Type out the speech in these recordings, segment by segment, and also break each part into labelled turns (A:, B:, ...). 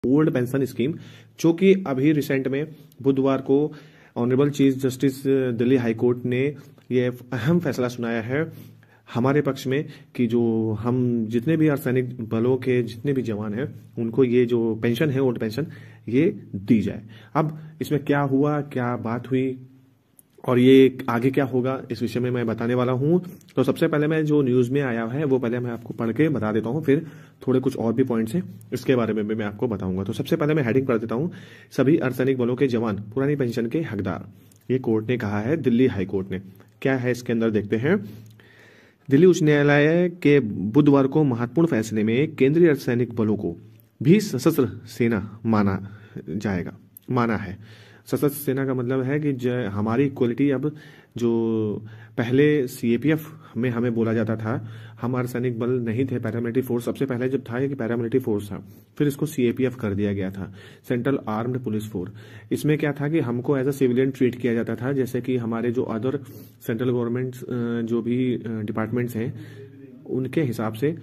A: Old pension scheme, जो कि अभी रिसेंट में बुधवार को honourable chief justice Delhi high court ने ये अहम फैसला सुनाया है हमारे पक्ष में कि जो हम जितने भी अर्धसैनिक बलों के जितने भी जवान हैं उनको ये जो पेंशन है ओल्ड पेंशन ये दी जाए। अब इसमें क्या हुआ, क्या बात हुई और ये आगे क्या होगा, इस विषय में मैं बताने वाला हूं। तो सबसे पहले मैं जो न्यूज में आया है वो पहले मैं आपको पढ़ के बता देता हूं, फिर थोड़े कुछ और भी पॉइंट्स हैं इसके बारे में भी मैं आपको बताऊंगा। तो सबसे पहले मैं हेडिंग पढ़ देता हूं, सभी अर्धसैनिक बलों के जवान पुरानी पेंशन के हकदार। ये कोर्ट ने कहा है, दिल्ली हाई कोर्ट ने। क्या है इसके अंदर देखते हैं। दिल्ली उच्च न्यायालय के बुधवार को महत्वपूर्ण फैसले में केंद्रीय अर्धसैनिक बलों को भी सशस्त्र सेना माना है। सशस्त्र सेना का मतलब है कि हमारी इक्वलिटी अब जो पहले सीएपीएफ में हमें बोला जाता था, हम अर्धसैनिक बल नहीं थे, पैरामिलिट्री फोर्स सबसे पहले जब था कि पैरामिलिट्री फोर्स था, फिर इसको सीएपीएफ कर दिया गया था, सेंट्रल आर्म्ड पुलिस फोर्स। इसमें क्या था कि हमको एज अ सिविलियन ट्रीट किया जाता था, जैसे कि हमारे जो अदर सेंट्रल गवर्नमेंट जो भी डिपार्टमेंट्स हैं उनके हिसाब से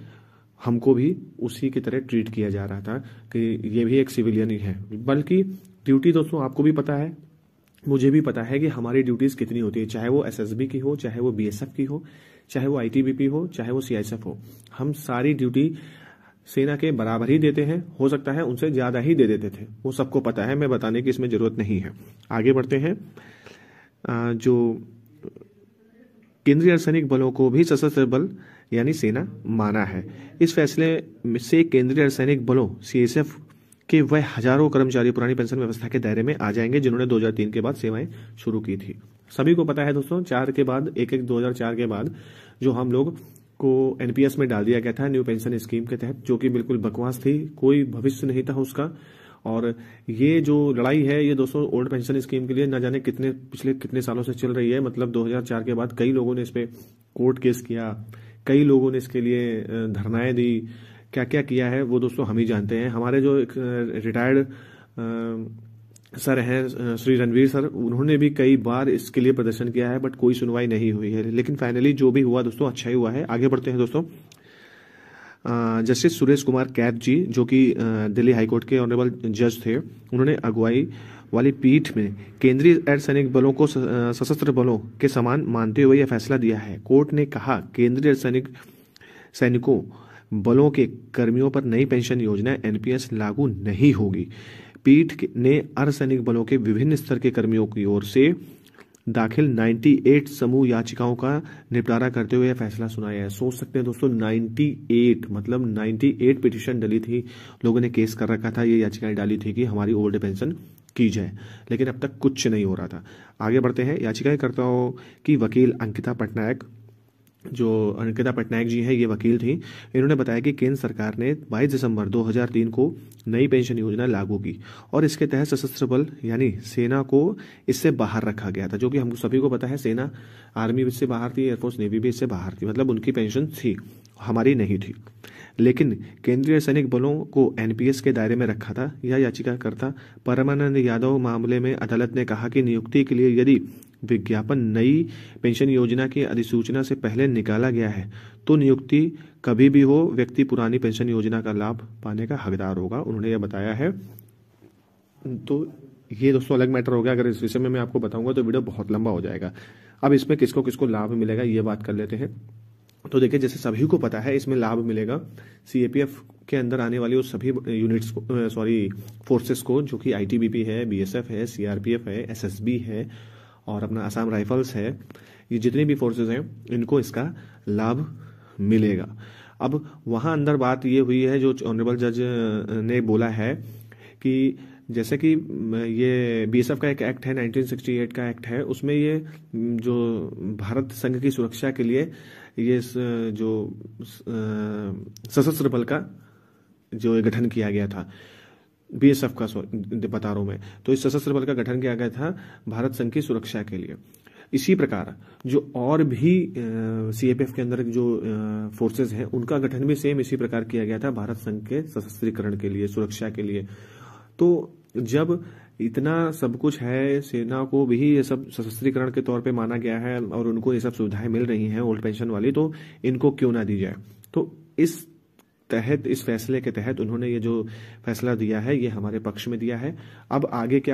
A: हमको भी उसी की तरह ट्रीट किया जा रहा था कि ये भी एक सिविलियन ही है। बल्कि ड्यूटी दोस्तों आपको भी पता है, मुझे भी पता है कि हमारी ड्यूटीज कितनी होती है, चाहे वो एसएसबी की हो, चाहे वो बीएसएफ की हो, चाहे वो आईटीबीपी हो, चाहे वो सीआईएसएफ हो। हम सारी ड्यूटी सेना के बराबर ही देते हैं, हो सकता है उनसे ज्यादा ही दे देते थे, वो सबको पता है, मैं बताने की इसमें जरूरत नहीं है। आगे बढ़ते हैं। जो केंद्रीय अर्धसैनिक बलों को भी सशस्त्र बल यानी सेना माना है। इस फैसले से केंद्रीय अर्धसैनिक बलों सीएसएफ कि वह हजारों कर्मचारी पुरानी पेंशन व्यवस्था के दायरे में आ जाएंगे जिन्होंने 2003 के बाद सेवाएं शुरू की थी। सभी को पता है दोस्तों, 4 के बाद 2004 के बाद जो हम लोग को एनपीएस में डाल दिया गया था न्यू पेंशन स्कीम के तहत, जो कि बिल्कुल बकवास थी, कोई भविष्य नहीं था उसका। और ये जो लड़ाई है ये दोस्तों ओल्ड पेंशन स्कीम के लिए न जाने पिछले कितने सालों से चल रही है। मतलब 2004 के बाद कई लोगों ने इस पे कोर्ट केस किया, कई लोगों ने इसके लिए धरनाएं दी, क्या क्या किया है वो दोस्तों हम ही जानते हैं। हमारे जो रिटायर्ड सर हैं श्री रणवीर सर, उन्होंने भी कई बार इसके लिए प्रदर्शन किया है, बट कोई सुनवाई नहीं हुई है। लेकिन फाइनली जो भी हुआ दोस्तों अच्छा ही हुआ है। आगे बढ़ते हैं दोस्तों। जस्टिस सुरेश कुमार कैथ जी, जो कि दिल्ली हाईकोर्ट के ऑनरेबल जज थे, उन्होंने अगुवाई वाली पीठ में केंद्रीय अर्धसैनिक बलों को सशस्त्र बलों के समान मानते हुए यह फैसला दिया है। कोर्ट ने कहा केंद्रीय सैनिकों बलों के कर्मियों पर नई पेंशन योजना एनपीएस लागू नहीं होगी। पीठ ने अर्धसैनिक बलों के विभिन्न स्तर के कर्मियों की ओर से दाखिल 98 समूह याचिकाओं का निपटारा करते हुए यह फैसला सुनाया है। सोच सकते हैं दोस्तों 98 मतलब 98 पिटीशन डली थी, लोगों ने केस कर रखा था, ये याचिकाएं डाली थी कि हमारी ओल्ड पेंशन की जाए, लेकिन अब तक कुछ नहीं हो रहा था। आगे बढ़ते हैं। याचिकाकर्ताओं की वकील अंकिता पटनायक जी हैं, ये वकील थी, इन्होंने बताया कि केंद्र सरकार ने 22 दिसंबर 2003 को नई पेंशन योजना लागू की और इसके तहत सशस्त्र बल यानी सेना को इससे बाहर रखा गया था। जो कि हम सभी को पता है, सेना आर्मी भी इससे बाहर थी, एयरफोर्स नेवी भी इससे बाहर थी, मतलब उनकी पेंशन थी, हमारी नहीं थी। लेकिन केंद्रीय सैनिक बलों को एनपीएस के दायरे में रखा था। यह याचिकाकर्ता परमानंद यादव मामले में अदालत ने कहा कि नियुक्ति के लिए यदि विज्ञापन नई पेंशन योजना की अधिसूचना से पहले निकाला गया है तो नियुक्ति कभी भी हो, व्यक्ति पुरानी पेंशन योजना का लाभ पाने का हकदार होगा, उन्होंने यह बताया है। तो ये दोस्तों अलग मैटर हो गया, अगर इस विषय में मैं आपको बताऊंगा तो वीडियो बहुत लंबा हो जाएगा। अब इसमें किसको किसको लाभ मिलेगा ये बात कर लेते हैं। तो देखिए, जैसे सभी को पता है इसमें लाभ मिलेगा सीएपीएफ के अंदर आने वाली उस सभी यूनिट्स को, फोर्सेस को, जो कि आईटीबीपी है, बीएसएफ है, सीआरपीएफ है, एसएसबी है और अपना असम राइफल्स है, ये जितने भी फोर्सेस हैं इनको इसका लाभ मिलेगा। अब वहां अंदर बात ये हुई है, जो ऑनरेबल जज ने बोला है कि जैसे कि ये बीएसएफ का एक एक्ट है, 1968 का एक्ट है, उसमें ये जो भारत संघ की सुरक्षा के लिए ये जो सशस्त्र बल का जो गठन किया गया था, बीएसएफ का बता रहा हूं मैं, तो इस सशस्त्र बल का गठन किया गया था भारत संघ की सुरक्षा के लिए। इसी प्रकार जो और भी सीएपीएफ के अंदर जो फोर्सेस हैं उनका गठन भी सेम इसी प्रकार किया गया था, भारत संघ के सशस्त्रीकरण के लिए, सुरक्षा के लिए। तो जब इतना सब कुछ है, सेना को भी ये सब सशस्त्रीकरण के तौर पे माना गया है और उनको ये सब सुविधाएं मिल रही हैं ओल्ड पेंशन वाली, तो इनको क्यों ना दी जाए। तो इस तहत, इस फैसले के तहत उन्होंने ये जो फैसला दिया है ये हमारे पक्ष में दिया है। अब आगे क्या